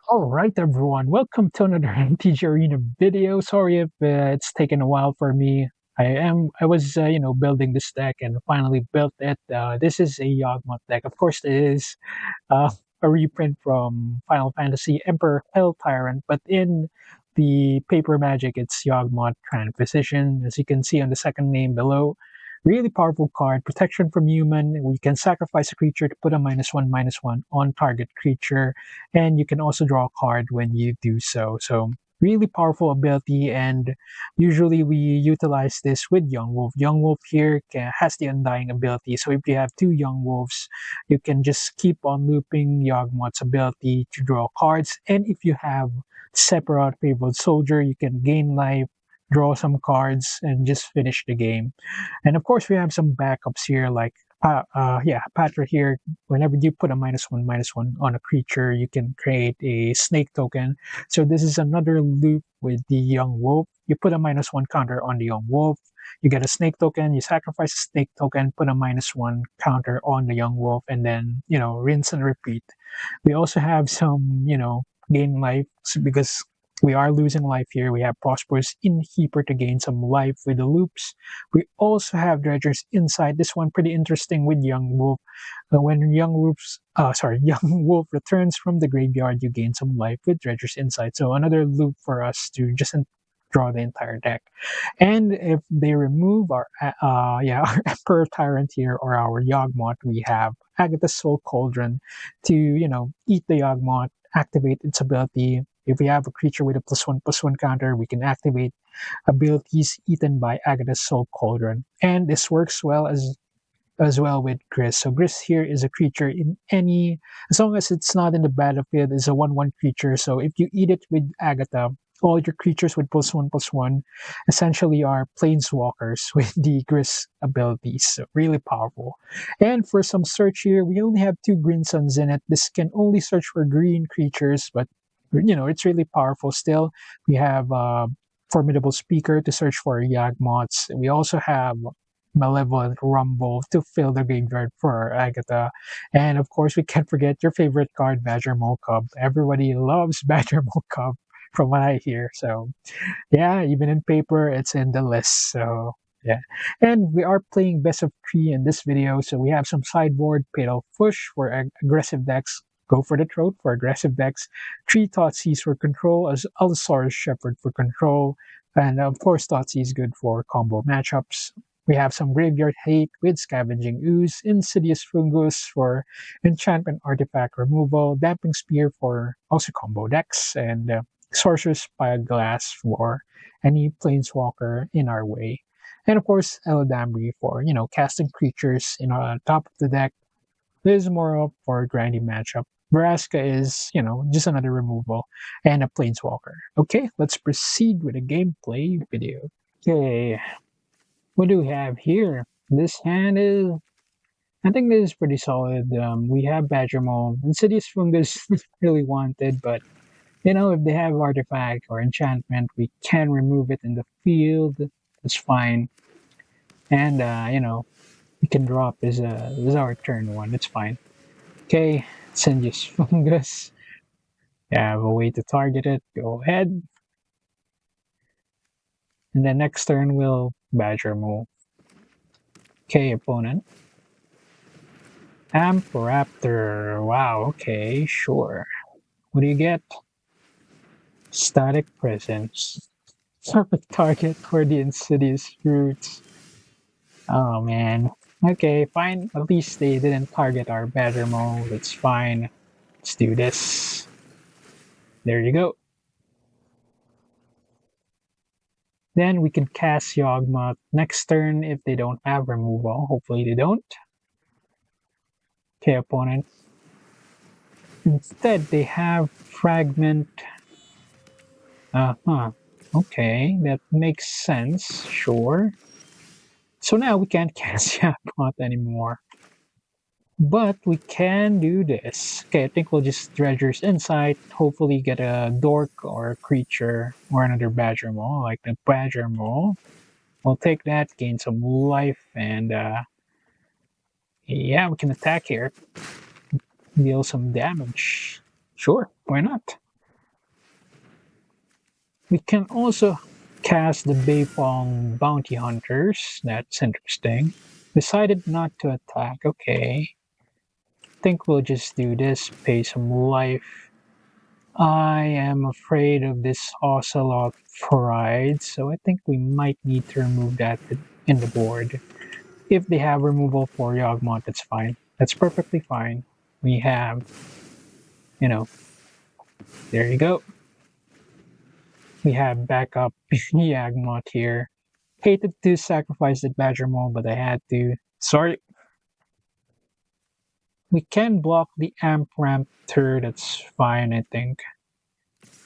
Alright everyone, welcome to another MTGA Arena video. Sorry if it's taken a while for me. I was building this deck and finally built it. This is a Yawgmoth deck. Of course it is uh, a reprint from Final Fantasy Emperor Hell Tyrant, but in the paper magic it's Yawgmoth Transposition. As you can see on the second name below, really powerful card, protection from human. We can sacrifice a creature to put a -1/-1 on target creature, and you can also draw a card when you do so. So really powerful ability, and usually we utilize this with Young Wolf. Young Wolf here has the Undying ability, so if you have two Young Wolves, you can just keep on looping Yawgmoth's ability to draw cards, and if you have Sephiroth Fabled Soldier, you can gain life, draw some cards, and just finish the game. And of course, we have some backups here, like Patra here. Whenever you put a -1/-1 on a creature, you can create a snake token. So this is another loop with the young wolf. You put a -1 counter on the young wolf. You get a snake token. You sacrifice a snake token, put a -1 counter on the young wolf, and then rinse and repeat. We also have some gain life because we are losing life here. We have Prosperous Innkeeper to gain some life with the loops. We also have Dredger's Insight. This one pretty interesting with Young Wolf. When Young Wolf returns from the graveyard, you gain some life with Dredger's Insight. So another loop for us to just draw the entire deck. And if they remove our our Emperor Tyrant here or our Yawgmoth, we have Agatha's Soul Cauldron to eat the Yawgmoth, activate its ability. If we have a creature with a +1/+1 counter, we can activate abilities eaten by Agatha's Soul Cauldron. And this works well as well with Grist. So Grist here is a creature in any, as long as it's not in the battlefield, is a 1/1 creature. So if you eat it with Agatha, all your creatures with +1/+1 essentially are planeswalkers with the Grist abilities. So really powerful. And for some search here, we only have two green suns in it. This can only search for green creatures, but it's really powerful still. We have Formidable Speaker to search for Yawgmoths. We also have Malevolent Rumble to fill the graveyard for Agatha. And of course, we can't forget your favorite card, Badger Mole Cub. Everybody loves Badger Mole Cub from what I hear. So yeah, even in paper, it's in the list. So yeah. And we are playing best of three in this video. So we have some sideboard, Fatal Push for aggressive decks. Go for the throat for aggressive decks. Three Thoughtseize for control, as Allosaurus Shepherd for control. And of course, Thoughtseize is good for combo matchups. We have some Graveyard Hate with Scavenging Ooze, Insidious Fungus for enchantment artifact removal, Damping Spear for also combo decks, and Sorcerer's Spyglass for any planeswalker in our way. And of course, Eldamri for, casting creatures on top of the deck. This is more up for a grindy matchup. Vraska is, just another removal and a planeswalker. Okay, let's proceed with the gameplay video. Okay, what do we have here? This hand is, I think this is pretty solid. We have Badger Mole. Insidious Fungus really wanted, but if they have artifact or enchantment, we can remove it in the field. It's fine. And, we can drop this is our turn one. It's fine. Okay, Insidious Fungus. You have a way to target it. Go ahead. And then next turn we'll Badger Mole. Okay, opponent. Ampraptor. Wow, okay, sure. What do you get? Static Presence. Perfect target for the Insidious Roots. Oh man. Okay, fine. At least they didn't target our Badger Mole. It's fine. Let's do this. There you go. Then we can cast Yawgmoth next turn if they don't have removal. Hopefully they don't. Okay, opponent. Instead, they have Fragment. Okay, that makes sense. Sure. So now we can't cast Yawgmoth anymore. But we can do this. Okay, I think we'll just Dredger's Insight, hopefully get a Dork or a creature or another Badger Mole, like the Badger Mole. We'll take that, gain some life, and yeah, we can attack here. Deal some damage. Sure, why not? We can also cast the Beifong Bounty Hunters. That's interesting. Decided not to attack. Okay. Think we'll just do this. Pay some life. I am afraid of this Ocelot Pride, so I think we might need to remove that in the board. If they have removal for Yawgmoth, that's fine. That's perfectly fine. We have, you know, there you go. We have backup Yawgmoth here. Hated to sacrifice the Badger Mole, but I had to. Sorry. We can block the Amp Ramp turret, that's fine, I think.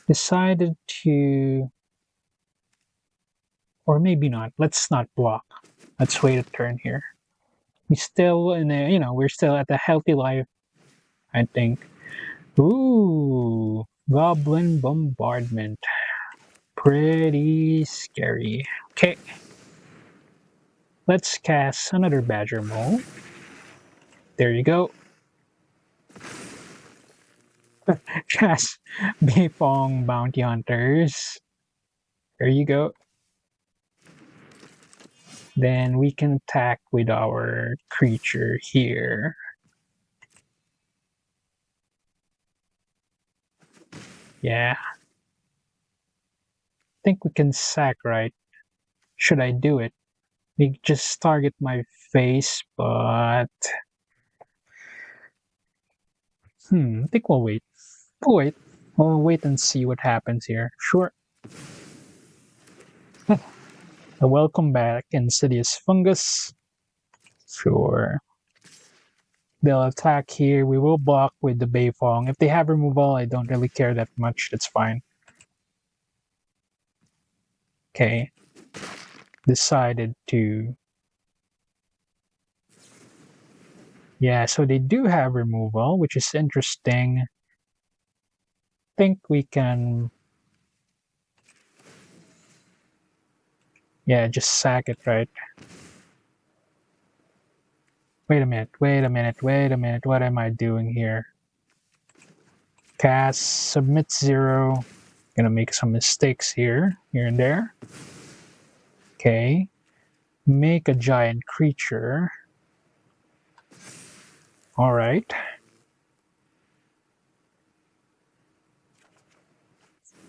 Decided to, or maybe not. Let's not block. Let's wait a turn here. We still in a, we're still at a healthy life, I think. Ooh, Goblin Bombardment. Pretty scary. Okay. Let's cast another Badger Mole. There you go. Cast Beifong Bounty Hunters. There you go. Then we can attack with our creature here. Yeah. I think we can sack, right? Should I do it? We just target my face, but I think we'll wait. We'll wait. We'll wait and see what happens here. Sure. Welcome back, Insidious Fungus. Sure. They'll attack here. We will block with the Beifong. If they have removal, I don't really care that much. That's fine. Okay. Decided to. Yeah, so they do have removal, which is interesting. Think we can. Yeah, just sack it, right? Wait a minute, wait a minute, wait a minute. What am I doing here? Cast, submit 0. Gonna make some mistakes here and there. Okay. Make a giant creature. Alright.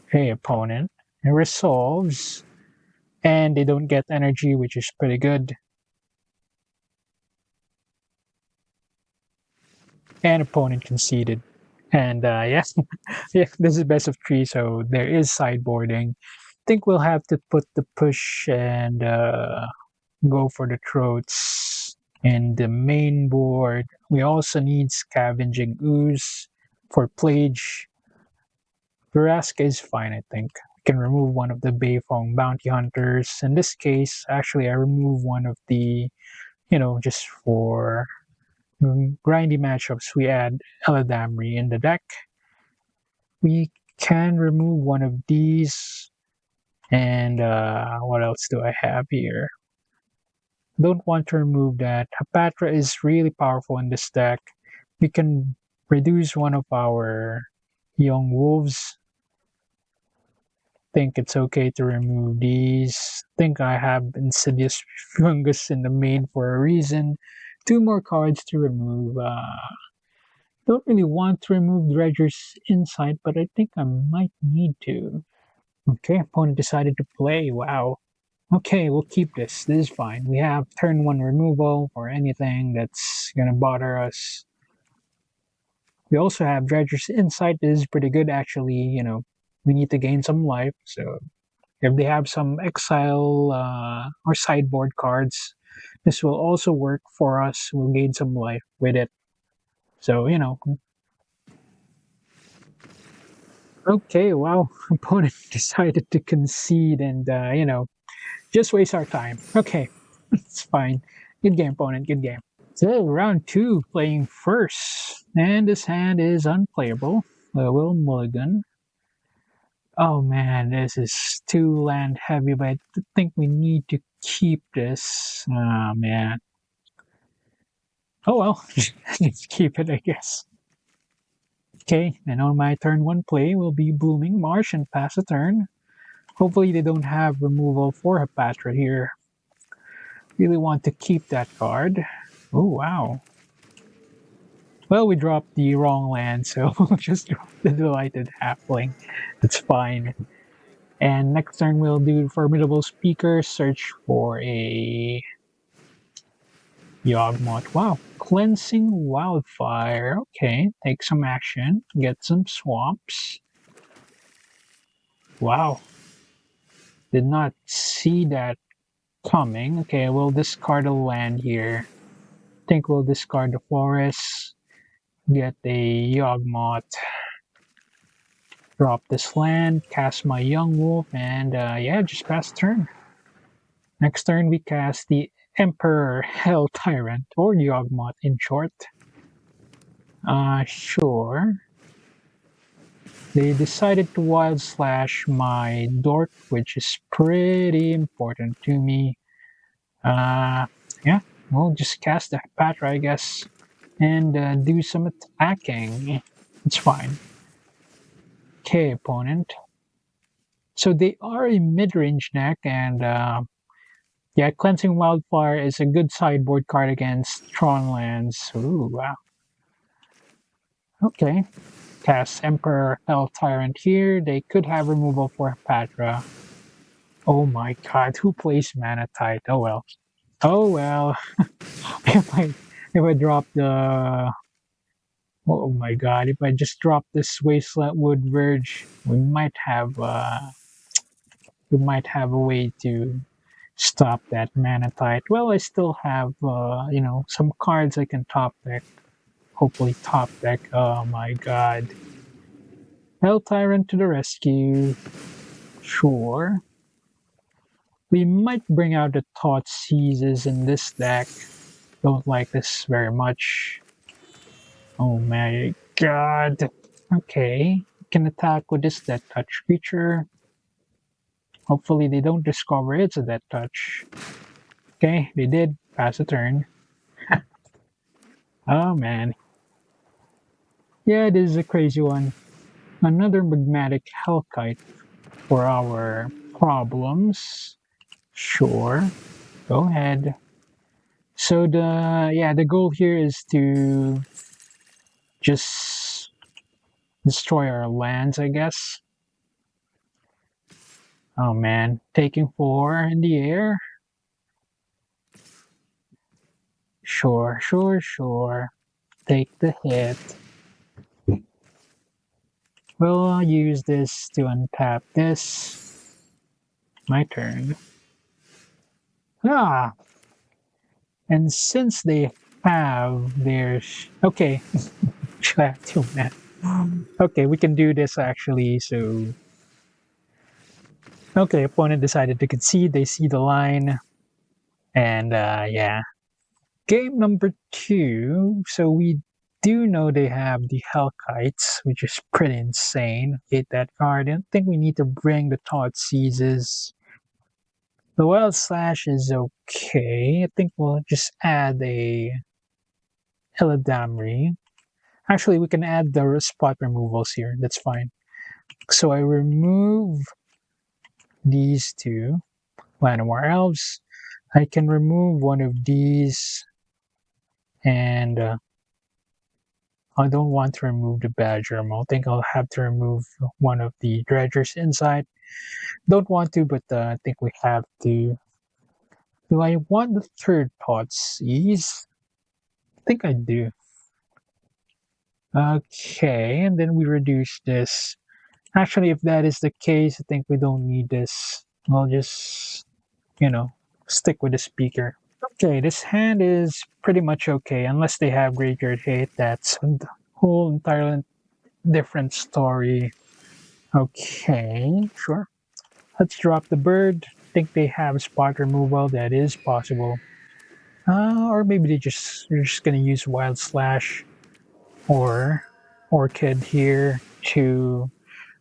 Okay, opponent. It resolves. And they don't get energy, which is pretty good. And opponent conceded. And yes, yeah, this is best of 3, so there is sideboarding. I think we'll have to put the push and go for the throats in the main board. We also need Scavenging Ooze for Plage. Veraska is fine, I think. We can remove one of the Beifong Bounty Hunters. In this case, actually, I remove one of the, just for grindy matchups, we add Eladamri in the deck. We can remove one of these. And what else do I have here? Don't want to remove that. Hapatra is really powerful in this deck. We can reduce one of our young wolves. Think it's okay to remove these. Think I have Insidious Fungus in the main for a reason. 2 more cards to remove. Don't really want to remove Dredger's Insight, but I think I might need to. Okay, opponent decided to play. Wow. Okay, we'll keep this. This is fine. We have turn 1 removal or anything that's gonna bother us. We also have Dredger's Insight. This is pretty good, actually. We need to gain some life. So if they have some exile or sideboard cards, this will also work for us. We'll gain some life with it. So, Okay, wow. Opponent decided to concede and, just waste our time. Okay, it's fine. Good game, opponent. Good game. So, round 2, playing first. And this hand is unplayable. Will mulligan. Oh man, this is too land heavy, but I think we need to keep this. Oh man. Oh well, just keep it, I guess. Okay, and on my turn 1 play will be Blooming Marsh and pass a turn. Hopefully they don't have removal for Hepatra here. Really want to keep that card. Oh, wow. Well, we dropped the wrong land, so we'll just drop the Delighted Halfling. That's fine. And next turn we'll do Formidable Speaker, search for a Yawgmoth. Wow. Cleansing Wildfire. Okay, take some action, get some swamps. Wow. Did not see that coming. Okay, we'll discard a land here. Think we'll discard the forest, get a Yawgmoth, drop this land, cast my Yawgmoth, and yeah, just pass turn. Next turn we cast the Emperor Hell Tyrant, or Yawgmoth in short. Sure. They decided to Wild Slash my Dork, which is pretty important to me. Yeah, we'll just cast the Patra, I guess, and do some attacking. It's fine. Okay, opponent. So they are a mid-range deck, and yeah, Cleansing Wildfire is a good sideboard card against Tron lands. Ooh, wow. Okay. Cast Emperor Hell Tyrant here. They could have removal for Patra. Oh my god, who plays Mana Tide? Oh well. Oh well. if I drop the oh my god, if I just drop this Wasteland Wood Verge, we might have a way to stop that Mana Tide. Well, I still have some cards I can top deck. Hopefully top deck. Oh my god. Hell Tyrant to the rescue. Sure. We might bring out the Thought Seizes in this deck. Don't like this very much. Oh my god. Okay. Can attack with this Death Touch creature. Hopefully they don't discover it's a Death Touch. Okay, they did. Pass a turn. Oh man. Yeah, this is a crazy one. Another Magmatic Hellkite for our problems. Sure. Go ahead. So the goal here is to just destroy our lands, I guess. Oh man, taking 4 in the air. Sure. Take the hit. We'll use this to untap this. My turn. Ah! And since they have their... Okay. I have 2 mana. Okay, we can do this actually, so... Okay, opponent decided to concede. They see the line. And yeah. Game number 2. So we do know they have the Hellkites, which is pretty insane. Hate that card. I don't think we need to bring the Thought Seizes. The Wild Slash is okay. I think we'll just add a Eladamri. Actually, we can add the spot removals here. That's fine. So I remove these 2 Llanowar Elves. I can remove one of these, and I don't want to remove the Badger. I think I'll have to remove one of the Dredgers inside. Don't want to, but I think we have to. Do I want the third Thought Seize? I think I do. Okay, and then we reduce this. Actually, if that is the case, I think we don't need this. I'll just, stick with the speaker. Okay, this hand is pretty much okay, unless they have Graveyard Hate. That's a whole entirely different story. Okay, sure. Let's drop the bird. Think they have spot removal. That is possible. Or maybe they're just gonna use Wild Slash or Orchid here to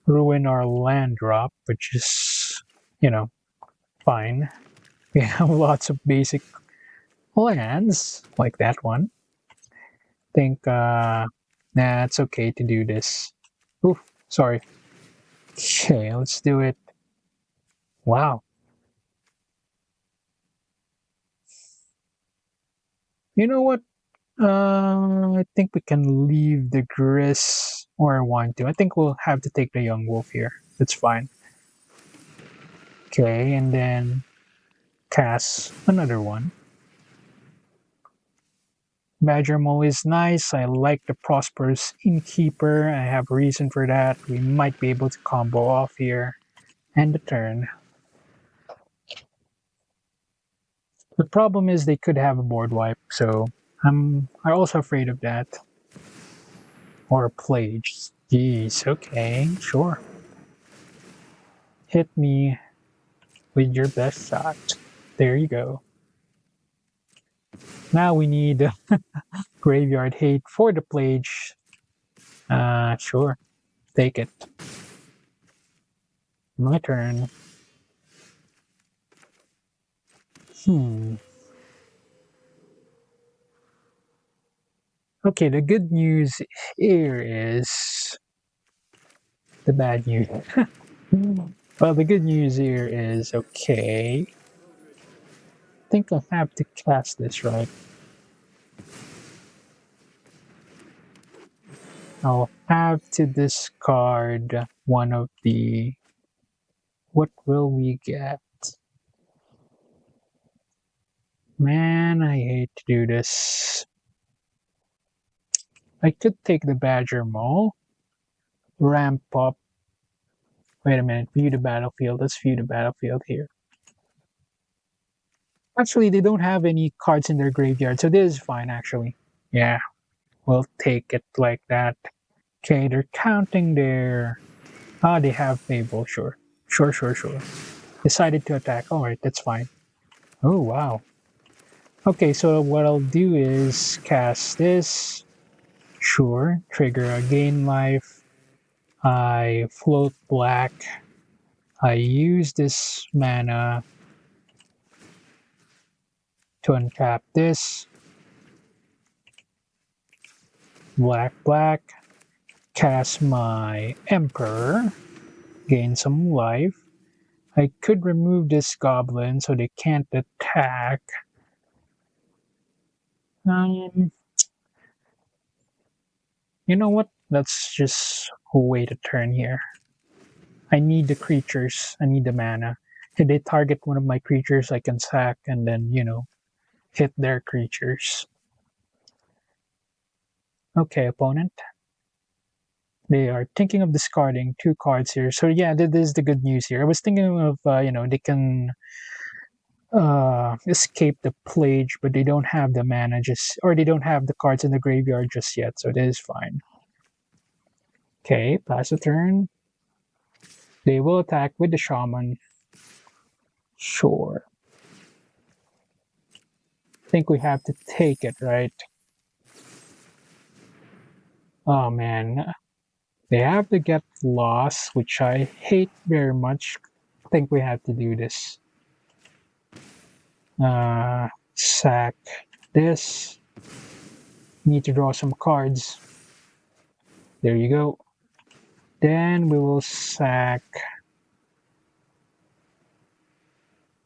ruin our land drop, which is, fine. We have lots of basic lands, like that one. Think, nah, it's okay to do this. Oof, sorry. Okay, let's do it. Wow. You know what? I think we can leave the Grist or I want to. I think we'll have to take the young wolf here. That's fine. Okay, and then cast another one. Badger Mole is nice. I like the Prosperous Innkeeper. I have a reason for that. We might be able to combo off here. End the turn. The problem is they could have a board wipe, so I'm also afraid of that. Or a Plage. Jeez, okay, sure. Hit me with your best shot. There you go. Now we need Graveyard Hate for the Plage. Sure. Take it. My turn. Okay, the good news here is the bad news. Well, the good news here is okay. I think I'll have to cast this, right? I'll have to discard one of the. What will we get? Man, I hate to do this. I could take the Badger Mole, ramp up. Wait a minute, view the battlefield. Let's view the battlefield here. Actually, they don't have any cards in their graveyard, so this is fine, actually. Yeah, we'll take it like that. Okay, they're counting their. Ah, they have Fable, sure. Sure. Decided to attack. Alright, that's fine. Oh, wow. Okay, so what I'll do is cast this. Sure. Trigger a gain life. I float black. I use this mana to untap this. Black. Cast my Emperor. Gain some life. I could remove this goblin so they can't attack. You know what? Let's just wait a turn here. I need the creatures. I need the mana. If they target one of my creatures, I can sack and then, hit their creatures. Okay, opponent. They are thinking of discarding 2 cards here. So yeah, this is the good news here. I was thinking of, they can escape the Plage, but they don't have the mana or they don't have the cards in the graveyard just yet, so it is fine. Okay, pass a turn. They will attack with the Shaman. Sure. I think we have to take it, right? Oh man. They have to get lost, which I hate very much. I think we have to do this. Sack this. Need to draw some cards. There you go. Then we will sack.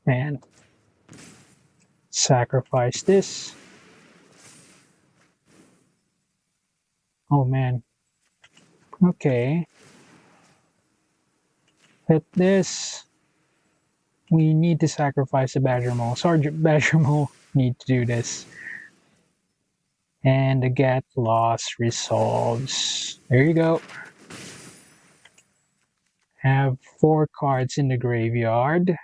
Man. Sacrifice this. Oh man. Okay. Hit this. We need to sacrifice the Badger Mole. Sergeant Badger Mole need to do this. And the get lost resolves. There you go. Have 4 cards in the graveyard.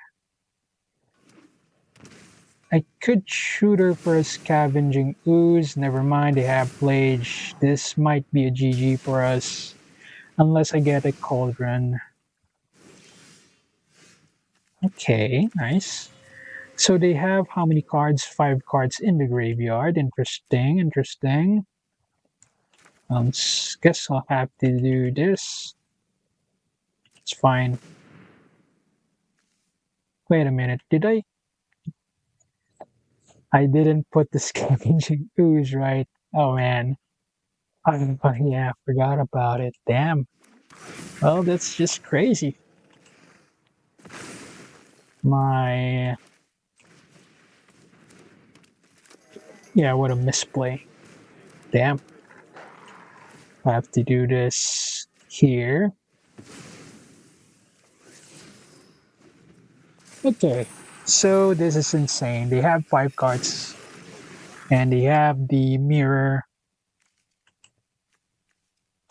I could shoot her for a Scavenging Ooze. Never mind, they have Plage. This might be a GG for us. Unless I get a Cauldron. Okay, nice. So they have how many cards? 5 cards in the graveyard. Interesting. Guess I'll have to do this. It's fine. Wait a minute, did I? I didn't put the Scavenging Ooze right. Oh man. Yeah, I forgot about it. Damn. Well, that's just crazy. My... Yeah, what a misplay. Damn. I have to do this here. Okay. So this is insane. They have 5 cards. And they have the mirror.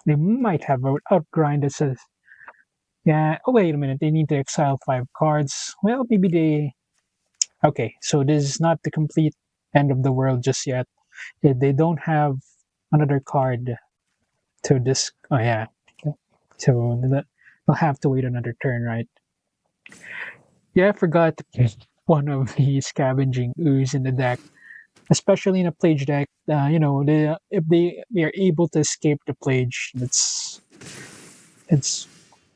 They might have outgrind that says... Yeah, oh wait a minute, they need to exile 5 cards. Well, maybe they... Okay, so this is not the complete end of the world just yet. They don't have another card to this... Oh yeah, so they'll have to wait another turn, right? Yeah, I forgot to put one of the scavenging ooze in the deck, especially in a plage deck. If they are able to escape the plage, it's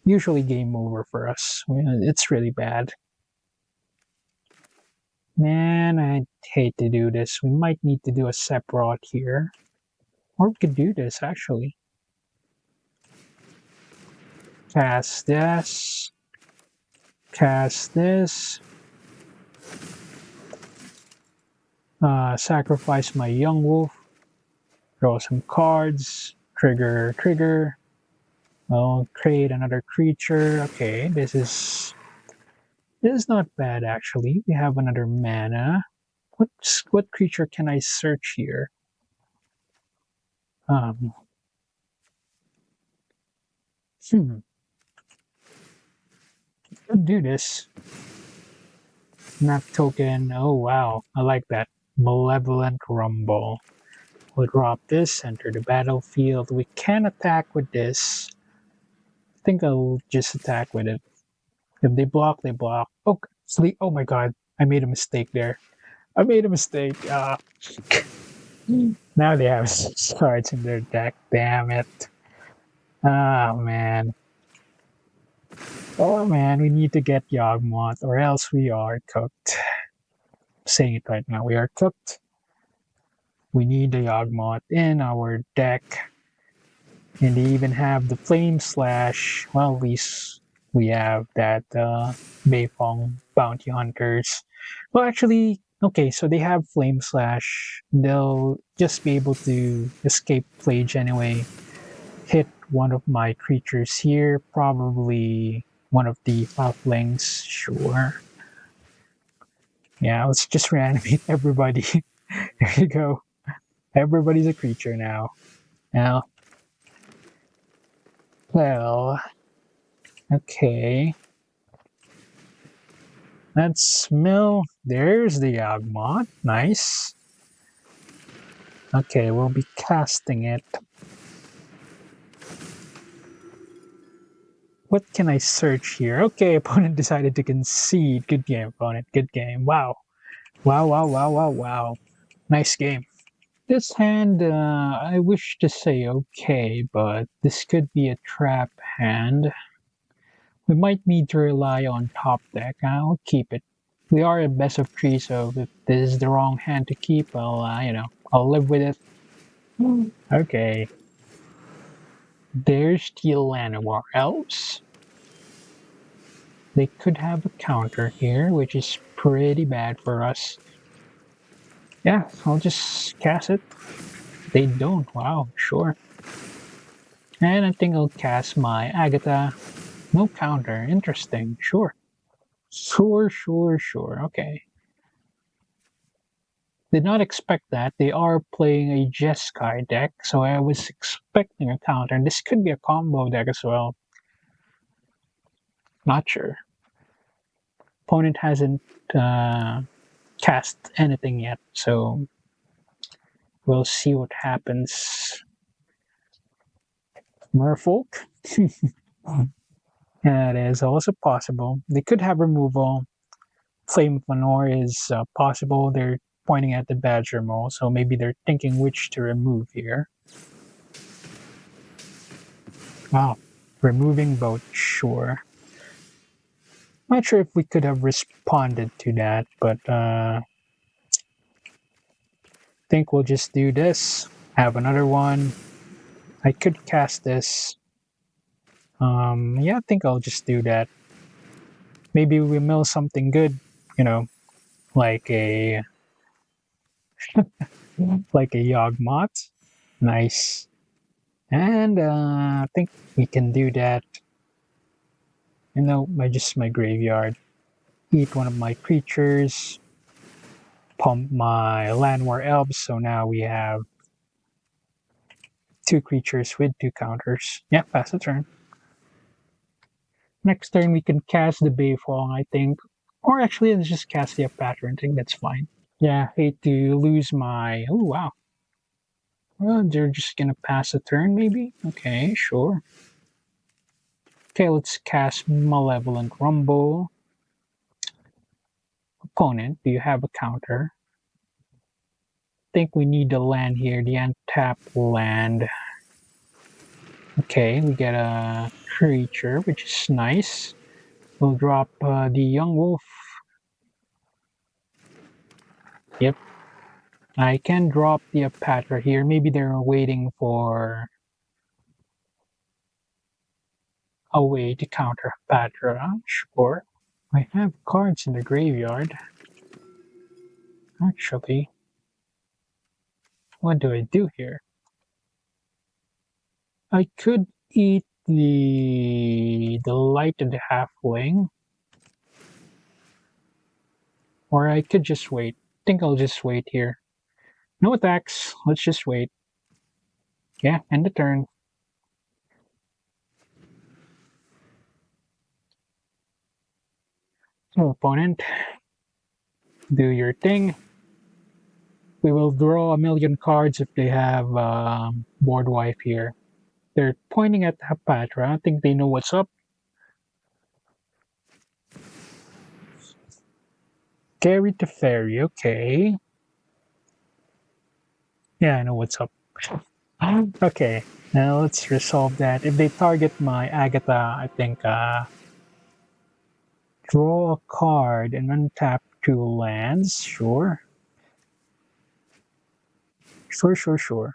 usually game over for us. It's really bad. Man, I hate to do this. We might need to do a Sephiroth here. Or we could do this, actually. Cast this. Cast this. Sacrifice my Yawgmoth. Draw some cards. Trigger, trigger. I'll create another creature. Okay, this is not bad, actually. We have another mana. What creature can I search here? Um, hmm. Could do this. Map token. Oh wow, I like that. Malevolent Rumble. We'll drop this, enter the battlefield. We can attack with this. I think I'll just attack with it. If they block, they block. Oh, sleep. Oh my god, I made a mistake there. I made a mistake. Now they have cards in their deck. Damn it. Oh man. Oh man, we need to get Yawgmoth or else we are cooked. I'm saying it right now. We are cooked. We need the Yawgmoth in our deck. And they even have the Flame Slash. Well, at least we have that Beifong Bounty Hunters. Well, actually, okay, so they have Flame Slash. They'll just be able to escape Plage anyway. Hit one of my creatures here. Probably one of the Halflings. Sure. Yeah, let's just reanimate everybody. There you go. Everybody's a creature now. Now, well, okay. Let's mill. There's the Yawgmoth. Nice. Okay, we'll be casting it. What can I search here? Okay, opponent decided to concede. Good game, opponent. Good game. Wow. Wow, wow, wow, wow, wow. Nice game. This hand, I wish to say okay, but this could be a trap hand. We might need to rely on top deck. I'll keep it. We are a best of 3, so if this is the wrong hand to keep, I'll live with it. Okay. There's the Llanowar Elves. They could have a counter here, which is pretty bad for us. Yeah, I'll just cast it. They don't. Wow, sure. And I think I'll cast my Agatha. No counter. Interesting. Sure. Sure. Okay. Did not expect that. They are playing a Jeskai deck, so I was expecting a counter. And this could be a combo deck as well. Not sure. Opponent hasn't cast anything yet, so we'll see what happens. Merfolk? That is also possible. They could have removal. Flame of Manor is possible. They're pointing at the Badger Mole, so maybe they're thinking which to remove here. Wow, removing both, sure. Not sure if we could have responded to that, but I think we'll just do this. Have another one. I could cast this. Yeah, I think I'll just do that. Maybe we mill something good, like a Yawgmoth. Nice. And I think we can do that, by just my graveyard. Eat one of my creatures, pump my land war elves, so now we have 2 creatures with 2 counters. Yeah, pass the turn. Next turn we can cast the Bayfong, I think. Or actually, let's just cast the pattern. I think that's fine. Yeah, hate to lose my... Oh, wow. Well, they're just gonna pass a turn, maybe? Okay, sure. Okay, let's cast Malevolent Rumble. Opponent, do you have a counter? I think we need the land here, the untapped land. Okay, we get a creature, which is nice. We'll drop the Young Wolf. Yep. I can drop the Apatra here. Maybe they're waiting for a way to counter Apatra. Sure. I have cards in the graveyard. Actually, what do I do here? I could eat the light of the halfling. Or I could just wait. I think I'll just wait here. No attacks. Let's just wait. Yeah, end the turn. So, opponent, do your thing. We will draw a million cards if they have board wipe here. They're pointing at Hapatra. I think they know what's up. Carry to Fairy, okay. Yeah, I know what's up. Okay, now let's resolve that. If they target my Agatha, I think draw a card and untap 2 lands. Sure. Sure.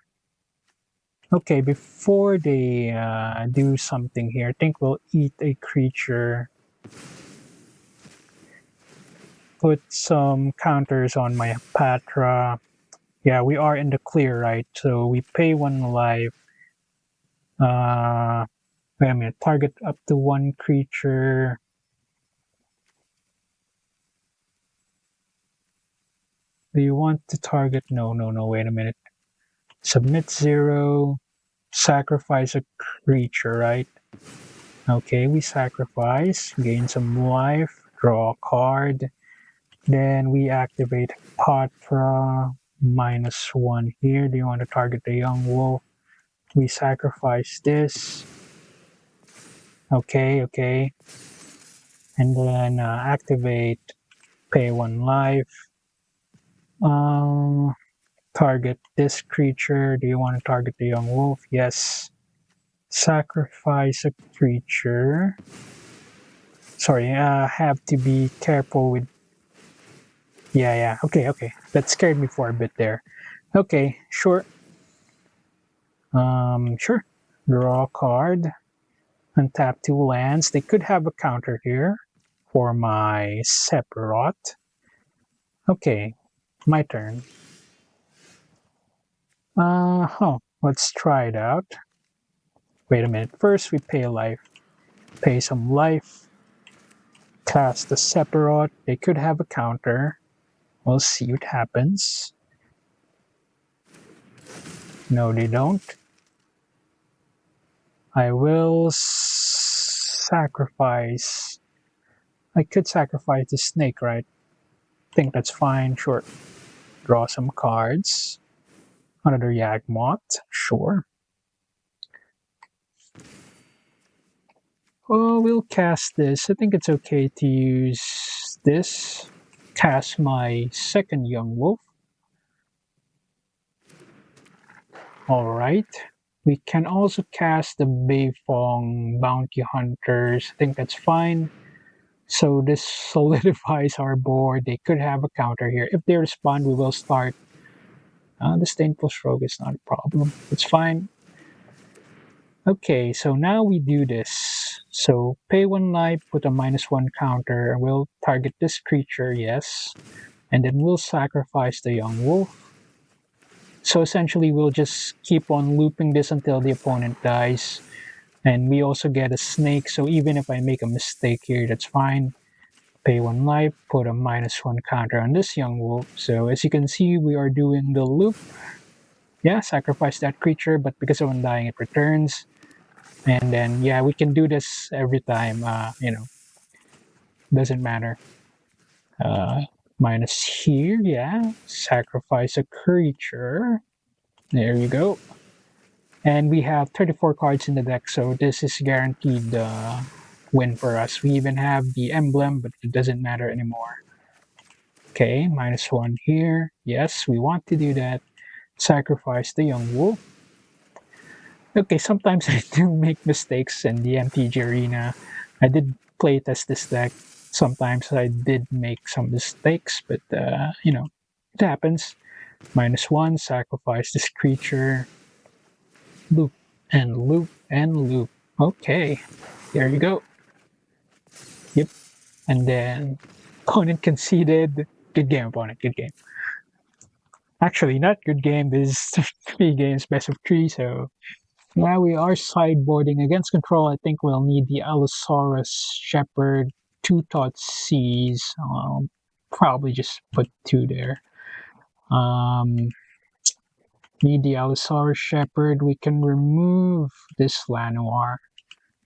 Okay, before they do something here, I think we'll eat a creature. Put some counters on my Patra. Yeah, we are in the clear, right? So we pay 1 life. Wait a minute, target up to 1 creature. Do you want to target? No, wait a minute. Submit 0, sacrifice a creature, right? Okay, we sacrifice, gain some life, draw a card. Then we activate Patra -1 here. Do you want to target the Young Wolf? We sacrifice this. Okay. And then activate, pay 1 life. Target this creature. Do you want to target the Young Wolf? Yes. Sacrifice a creature. Sorry, have to be careful with... Yeah. Okay. That scared me for a bit there. Okay, sure. Sure. Draw a card. Untap 2 lands. They could have a counter here for my Sephiroth. Okay, my turn. Let's try it out. Wait a minute. First, we pay life. Pay some life. Cast the Sephiroth. They could have a counter. We'll see what happens. No, they don't. I will sacrifice. I could sacrifice the snake, right? I think that's fine. Sure. Draw some cards. Another Yawgmoth. Sure. Oh, we'll cast this. I think it's okay to use this. Cast my second Young Wolf. Alright. We can also cast the Bayfong Bounty Hunters. I think that's fine. So this solidifies our board. They could have a counter here. If they respond, we will start. The Disdainful Stroke is not a problem. It's fine. Okay, so now we do this. So pay 1 life, put a -1 counter, and we'll target this creature, yes. And then we'll sacrifice the young wolf. So essentially, we'll just keep on looping this until the opponent dies. And we also get a snake, so even if I make a mistake here, that's fine. Pay 1 life, put a -1 counter on this young wolf. So as you can see, we are doing the loop. Yeah, sacrifice that creature, but because of Undying, it returns. And then, yeah, we can do this every time, doesn't matter. Minus here, yeah, sacrifice a creature. There you go. And we have 34 cards in the deck, so this is guaranteed win for us. We even have the emblem, but it doesn't matter anymore. Okay, -1 here. Yes, we want to do that. Sacrifice the young wolf. Okay, sometimes I do make mistakes in the MTG arena. I did playtest this deck. Sometimes I did make some mistakes, but it happens. -1, sacrifice this creature. Loop and loop and loop. Okay, there you go. Yep. And then opponent conceded. Good game, opponent. Good game. Actually, not good game. This is 3 games, best of 3. So now we are sideboarding against control. I think we'll need the Allosaurus Shepherd, 2 Thoughtseize. Probably just put 2 there. Need the Allosaurus Shepherd. We can remove this Lanoir.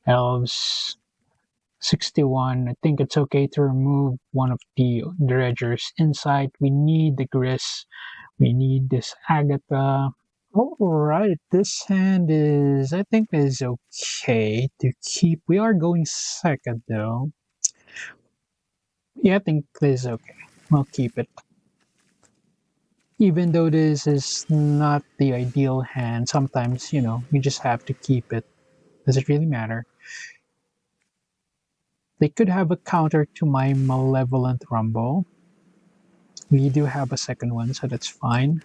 Elves 61. I think it's okay to remove one of the Dredgers inside. We need the Grist. We need this Agatha. Alright, this hand is, I think is okay to keep. We are going second though. Yeah, I think this is okay. We'll keep it. Even though this is not the ideal hand, sometimes, you just have to keep it. Does it really matter? They could have a counter to my Malevolent Rumble. We do have a second one, so that's fine.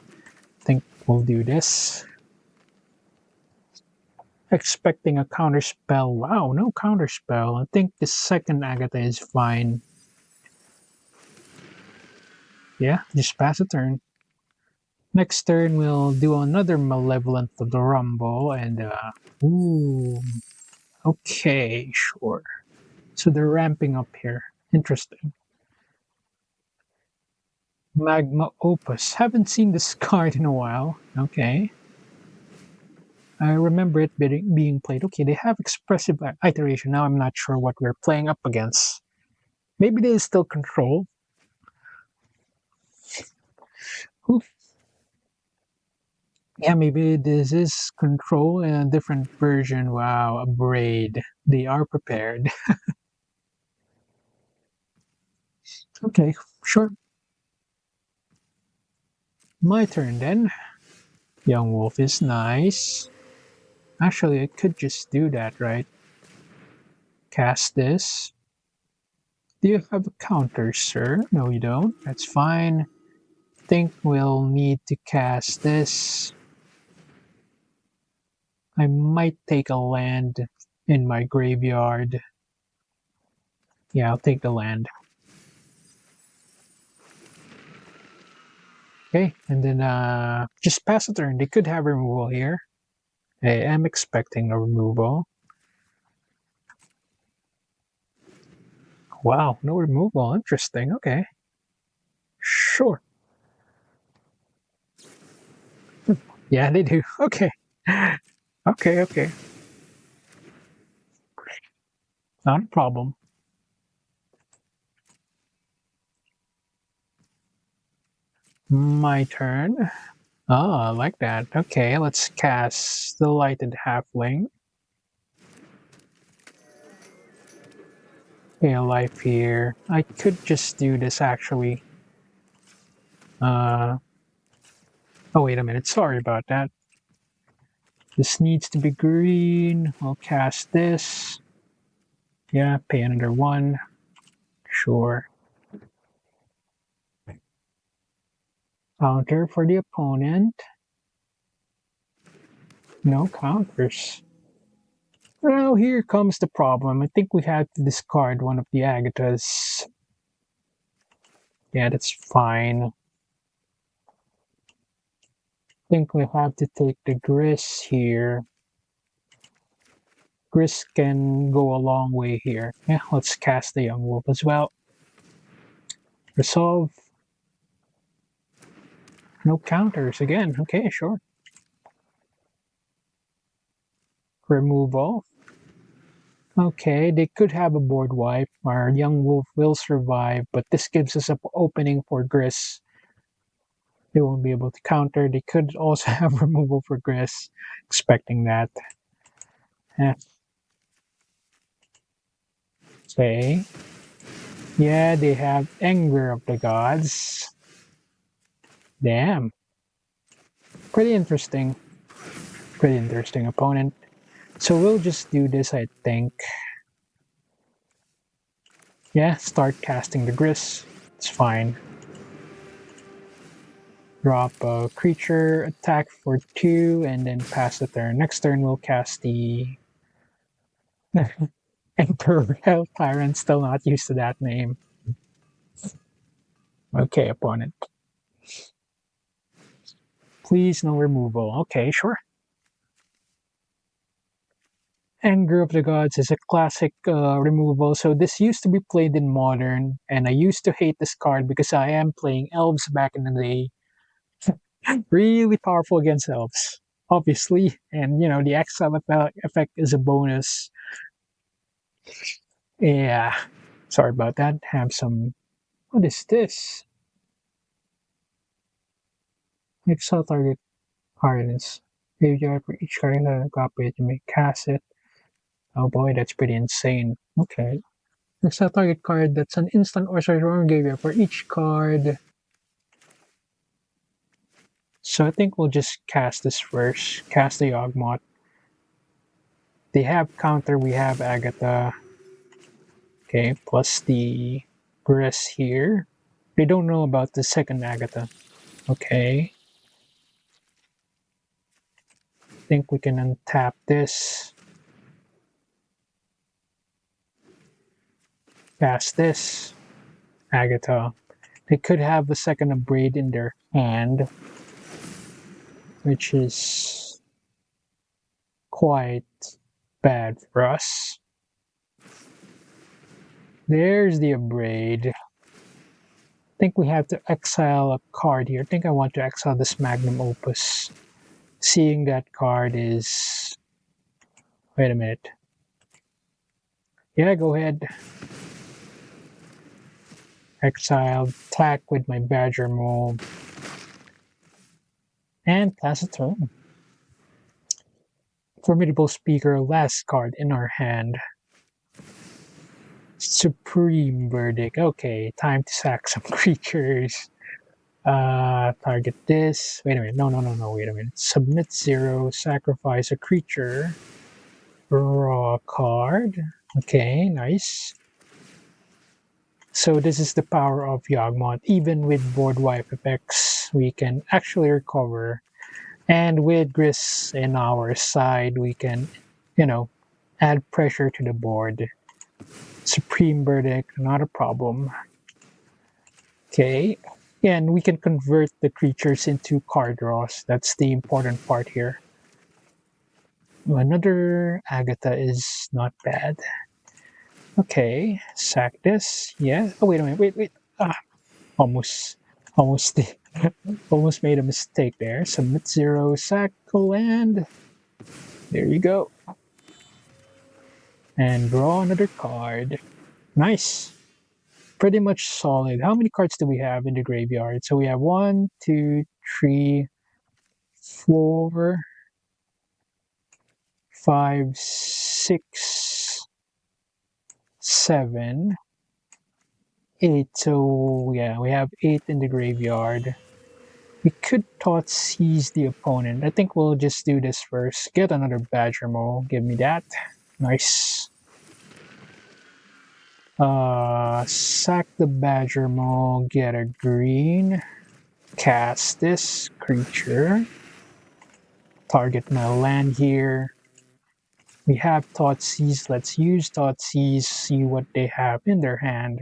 I think we'll do this. Expecting a counter spell. Wow, no counter spell. I think the second Agatha is fine. Yeah, just pass a turn. Next turn, we'll do another Malevolent of the Rumble, and ooh, okay, sure. So they're ramping up here. Interesting. Magma Opus. Haven't seen this card in a while. Okay. I remember it being played. Okay, they have expressive iteration. Now I'm not sure what we're playing up against. Maybe they still control. Oof. Yeah, maybe this is control in a different version. Wow, a braid. They are prepared. Okay, sure. My turn then. Young Wolf is nice. Actually, I could just do that, right? Cast this. Do you have a counter, sir? No, you don't. That's fine. Think we'll need to cast this. I might take a land in my graveyard. Yeah, I'll take the land. Okay, and then just pass a turn. They could have removal here. I am expecting a removal. Wow, no removal. Interesting. Okay. Sure. Yeah, they do. Okay. Okay. Not a problem. My turn. Oh, I like that. Okay, let's cast the Lighted Halfling. Okay, a life here. I could just do this actually. Oh, wait a minute. Sorry about that. This needs to be green. I'll cast this. Yeah, pay another 1. Sure. Counter for the opponent. No counters. Now here comes the problem. I think we have to discard one of the Agathas. Yeah, that's fine. I think we have to take the Grist here. Grist can go a long way here. Yeah, let's cast the Yawgmoth as well. Resolve. No counters again. Okay, sure. Removal. Okay, they could have a board wipe. Our young wolf will survive, but this gives us an opening for Grist. They won't be able to counter. They could also have removal for Grist, expecting that. Yeah. Okay. Yeah, they have Anger of the Gods. Damn. Pretty interesting. Pretty interesting opponent. So we'll just do this, I think. Yeah, start casting the Grist. It's fine. Drop a creature, attack for 2, and then pass the turn. Next turn, we'll cast the Emperor Hell Tyrant. Still not used to that name. Okay, opponent. Please, no removal. Okay, sure. Anger of the Gods is a classic removal. So this used to be played in Modern, and I used to hate this card because I am playing Elves back in the day. Really powerful against Elves, obviously. And, the exile effect is a bonus. Yeah. Sorry about that. Have some... What is this? Exile target hardness. Graveyard for each card that copy it, you may cast it. Oh boy, that's pretty insane. Okay. Exile target card that's an instant or sorcery graveyard for each card. So I think we'll just cast this first. Cast the Yawgmoth. They have counter, we have Agatha. Okay, plus the Grist here. They don't know about the second Agatha. Okay. I think we can untap this. Cast this. Agatha. They could have a second Abrade in their hand, which is quite bad for us. There's the Abrade. I think we have to exile a card here. I think I want to exile this Magnum Opus. Seeing that card is... Wait a minute. Yeah, go ahead. Exile, attack with my Badger Mole. And pass a turn. Formidable Speaker, last card in our hand. Supreme Verdict. Okay, time to sack some creatures. Target this. Wait a minute. No, wait a minute. Submit 0, sacrifice a creature. Draw a card. Okay, nice. So this is the power of Yawgmoth. Even with board wipe effects, we can actually recover. And with Grist in our side, we can, add pressure to the board. Supreme Verdict, not a problem. Okay. And we can convert the creatures into card draws. That's the important part here. Another Agatha is not bad. Okay, sack this. Yeah. Oh, wait a minute. Wait. Almost almost made a mistake there. Submit 0, sack a land. There you go. And draw another card. Nice. Pretty much solid. How many cards do we have in the graveyard? So we have 1, 2, 3, 4, 5, 6, 7, 8. So yeah, we have 8 in the graveyard. We could thought seize the opponent. I think we'll just do this first. Get another Badger Mole. Give me that. Nice. Sack the Badger Mole. Get a green. Cast this creature. Target my land here. We have Thoughtseize. Let's use Thoughtseize, see what they have in their hand.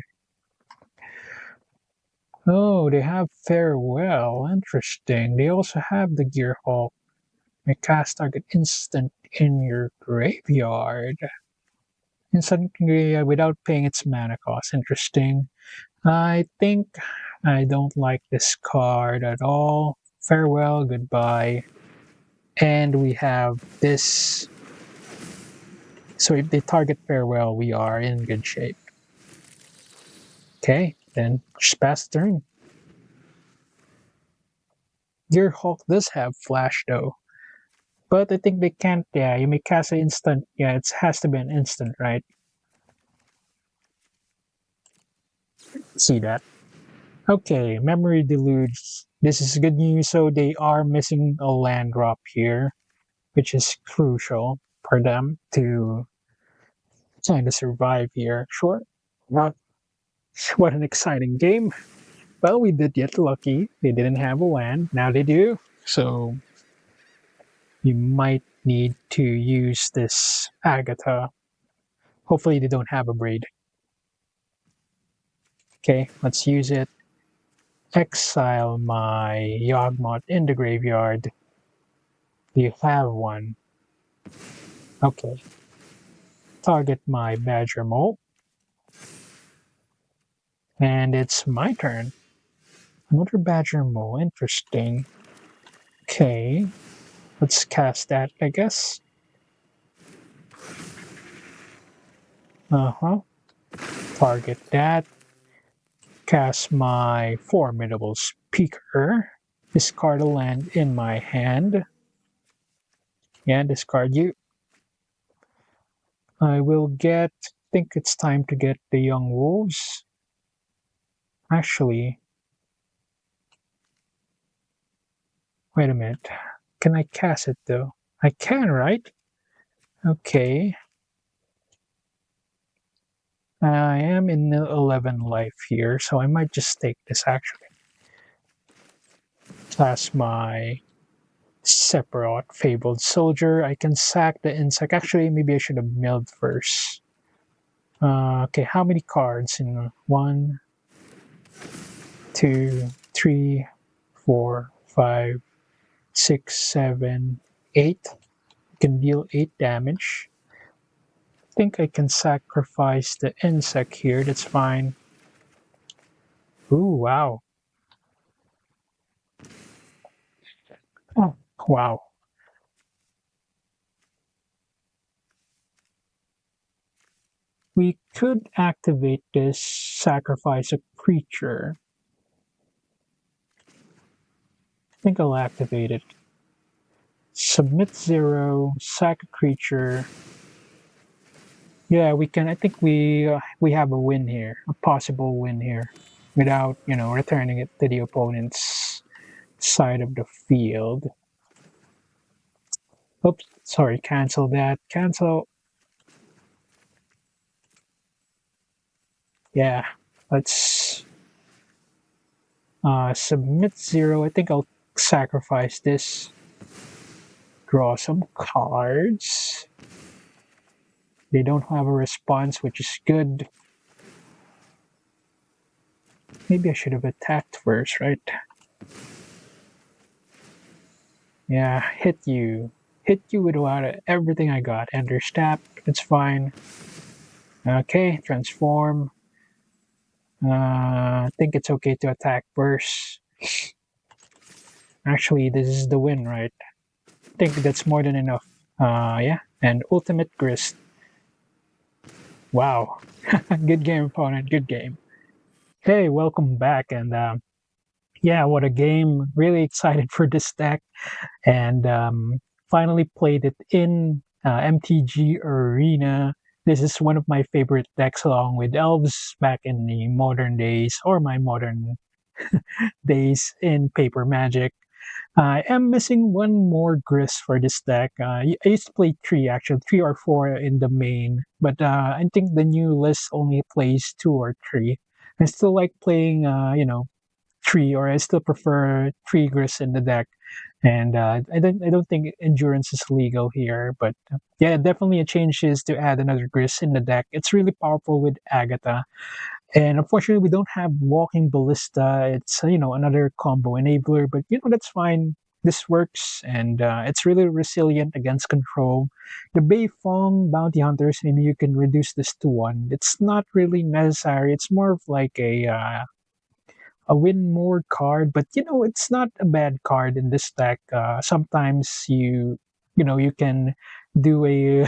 Oh, they have Farewell. Interesting. They also have the Gearhulk. May cast target instant in your graveyard. Instantly without paying its mana cost. Interesting. I think I don't like this card at all. Farewell, goodbye. And we have this. So if they target Farewell, we are in good shape. Okay, then just pass the turn. Gearhulk does have Flash though. But I think they can't, yeah, you may cast an instant. Yeah, it has to be an instant, right? See that. Okay, Memory Deluge. This is good news. So they are missing a land drop here, which is crucial for them to kind of survive here. Sure. What, what an exciting game. Well, we did get lucky. They didn't have a land. Now they do. So you might need to use this Agatha. Hopefully they don't have a braid. Okay, let's use it. Exile my Yawgmoth in the graveyard. Do you have one? Okay. Target my Badger Mole. And it's my turn. Another Badger Mole. Interesting. Okay. Let's cast that, I guess. Uh-huh. Target that. Cast my Formidable Speaker. Discard a land in my hand. Yeah, discard you. I will get, I think it's time to get the Young Wolves. Actually, wait a minute. Can I cast it though? I can, right? Okay. I am in 11 life here, so I might just take this actually. Cast my Sephiroth Fabled Soldier. I can sack the insect. Actually, maybe I should have milled first. Okay, how many cards in 1, 2, 3, 4, 5, 6, 7, 8? Can deal 8 damage. I think I can sacrifice the insect here. That's fine. Ooh, wow. Oh, wow. We could activate this, sacrifice a creature. I think I'll activate it. Submit 0, sack a creature. Yeah, we can. I think we have a win here, a possible win here, without returning it to the opponent's side of the field. Oops, sorry, cancel that. Cancel. Yeah, let's submit 0. I think I'll sacrifice this. Draw some cards. They don't have a response, which is good. Maybe I should have attacked first, right? Yeah, hit you. Hit you with everything I got. Enter stab. It's fine. Okay, transform. I think it's okay to attack first. Actually, this is the win, right? I think that's more than enough. Yeah, and ultimate Grist. Wow. Good game, opponent. Good game. Hey, welcome back. And yeah, what a game. Really excited for this deck. And finally played it in MTG Arena. This is one of my favorite decks along with Elves back in the modern days, or my modern days in Paper Magic. I am missing one more Grist for this deck. I used to play three, actually, three or four in the main, but I think the new list only plays two or three. I still like playing, three, or I still prefer three Grist in the deck. And I don't think endurance is legal here, but yeah, definitely a change is to add another Grist in the deck. It's really powerful with Agatha, and unfortunately we don't have Walking Ballista. It's another combo enabler, but that's fine. This works, and it's really resilient against control. The Beifong Bounty Hunters, maybe you can reduce this to one. It's not really necessary. It's more of like a win more card, but it's not a bad card in this deck. Sometimes you can do a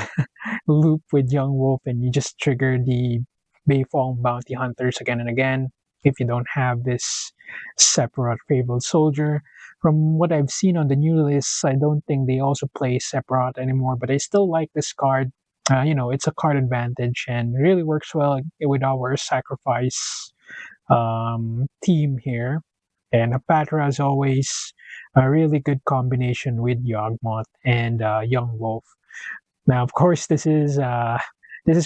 loop with Young Wolf and you just trigger the Beifong Bounty Hunters again and again if you don't have this Sephiroth Fabled Soldier. From what I've seen on the new lists, I don't think they also play Sephiroth anymore, but I still like this card. It's a card advantage and really works well with our sacrifice team here. And Apatra is always a really good combination with Yawgmoth and Young Wolf. Now, of course, this is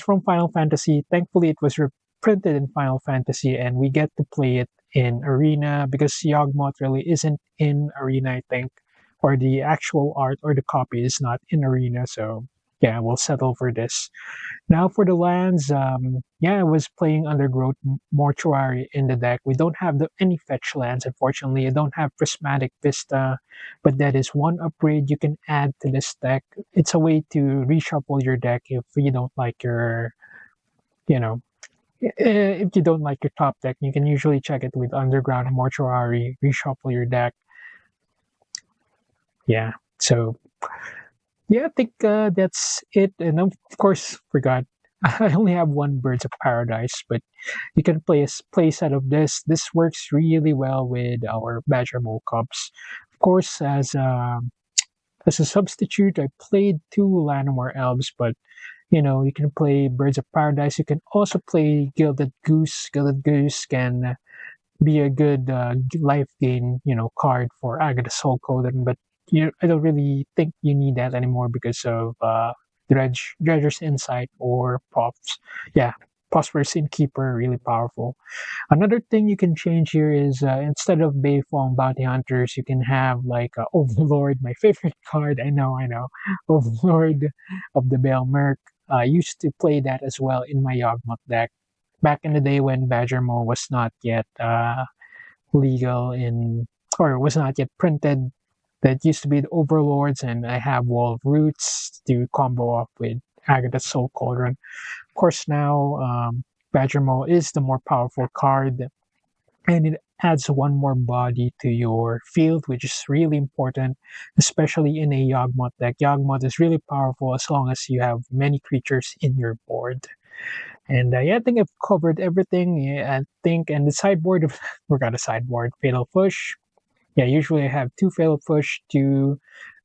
from Final Fantasy. Thankfully, it was reprinted in Final Fantasy, and we get to play it in Arena because Yawgmoth really isn't in Arena, I think, or the actual art or the copy is not in Arena. So yeah, we'll settle for this. Now for the lands, I was playing Undergrowth Mortuary in the deck. We don't have any fetch lands, unfortunately. I don't have Prismatic Vista, but that is one upgrade you can add to this deck. It's a way to reshuffle your deck if you don't like you know, if you don't like your top deck. You can usually check it with Underground Mortuary, reshuffle your deck. Yeah, so yeah, I think that's it. And of course, forgot. I only have one Birds of Paradise, but you can play set of this. This works really well with our Badger Mole Cups. Of course, as a substitute, I played two Lanimore Elves, but you can play Birds of Paradise. You can also play Gilded Goose. Gilded Goose can be a good life gain, card for Agatha Soul Cauldron, but I don't really think you need that anymore because of Dredger's Insight or Props. Yeah, Prosperous Innkeeper, really powerful. Another thing you can change here is instead of Beifong Bounty Hunters, you can have like Overlord, my favorite card. I know, Overlord of the Bale Merc. I used to play that as well in my Yawgmoth deck back in the day when Badger Mo was not yet legal in or was not yet printed. That used to be the Overlords, and I have Wall of Roots to combo up with Agatha Soul Cauldron. Of course, now Badger Mo is the more powerful card, and it adds one more body to your field, which is really important, especially in a Yawgmoth deck. Yawgmoth is really powerful as long as you have many creatures in your board. And yeah, I think I've covered everything. Yeah, I think, and the sideboard, forgot a sideboard, Fatal Push. Yeah, usually I have two Fatal Push, two.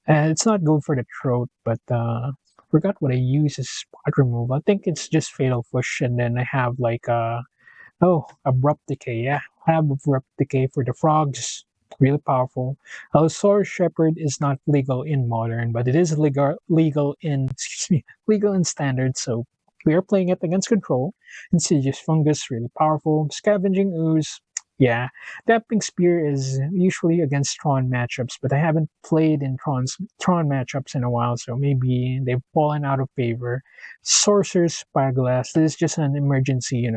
It's not good for the throat, but forgot what I use as spot removal. I think it's just Fatal Push, and then I have like Abrupt Decay. Yeah, I have Abrupt Decay for the frogs. Really powerful. Allosaurus Shepherd is not legal in modern, but it is legal in legal in standard. So we are playing it against control. Insidious Fungus, really powerful. Scavenging Ooze, yeah. Damping Spear is usually against Tron matchups, but I haven't played in Tron matchups in a while, so maybe they've fallen out of favor. Sorcerer's Spyglass, this is just an emergency.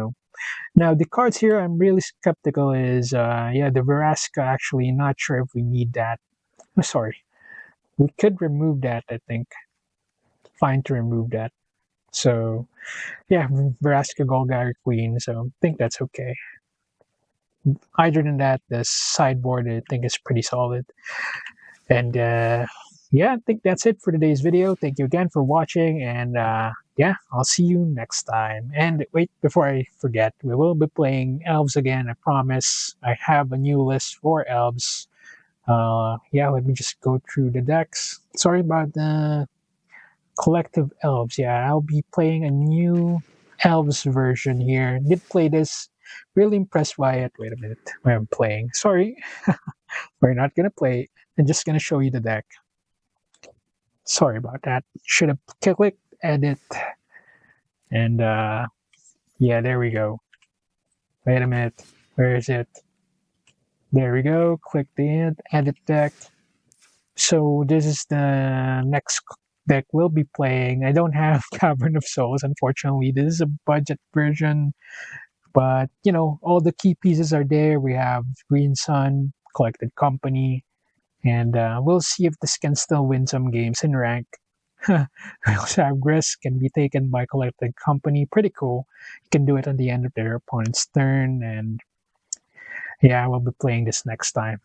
Now the cards here I'm really skeptical is the Veraska, actually not sure if we need that. Sorry. We could remove that, I think. Fine to remove that. So yeah, Veraska Golgari Queen, so I think that's okay. Other than that, the sideboard I think is pretty solid. And I think that's it for today's video. Thank you again for watching, and I'll see you next time. And wait, before I forget, we will be playing Elves again, I promise. I have a new list for Elves. Let me just go through the decks. Sorry about the Collective Elves. Yeah, I'll be playing a new Elves version here. Did play this. Really impressed by it. Wait a minute. I'm playing. Sorry. We're not gonna play. I'm just gonna show you the deck. Sorry about that. Should have clicked edit. And there we go. Wait a minute. Where is it? There we go. Click the edit deck. So this is the next deck we'll be playing. I don't have Cavern of Souls, unfortunately. This is a budget version, but all the key pieces are there. We have Green Sun, Collected Company, and we'll see if this can still win some games in rank. We also have Grist can be taken by Collected Company. Pretty cool. You can do it at the end of their opponent's turn, and yeah, we'll be playing this next time.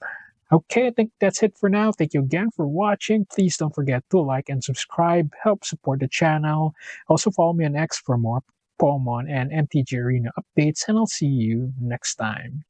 Okay, I think that's it for now. Thank you again for watching. Please don't forget to like and subscribe. Help support the channel. Also follow me on X for more Pokemon and MTG Arena updates, and I'll see you next time.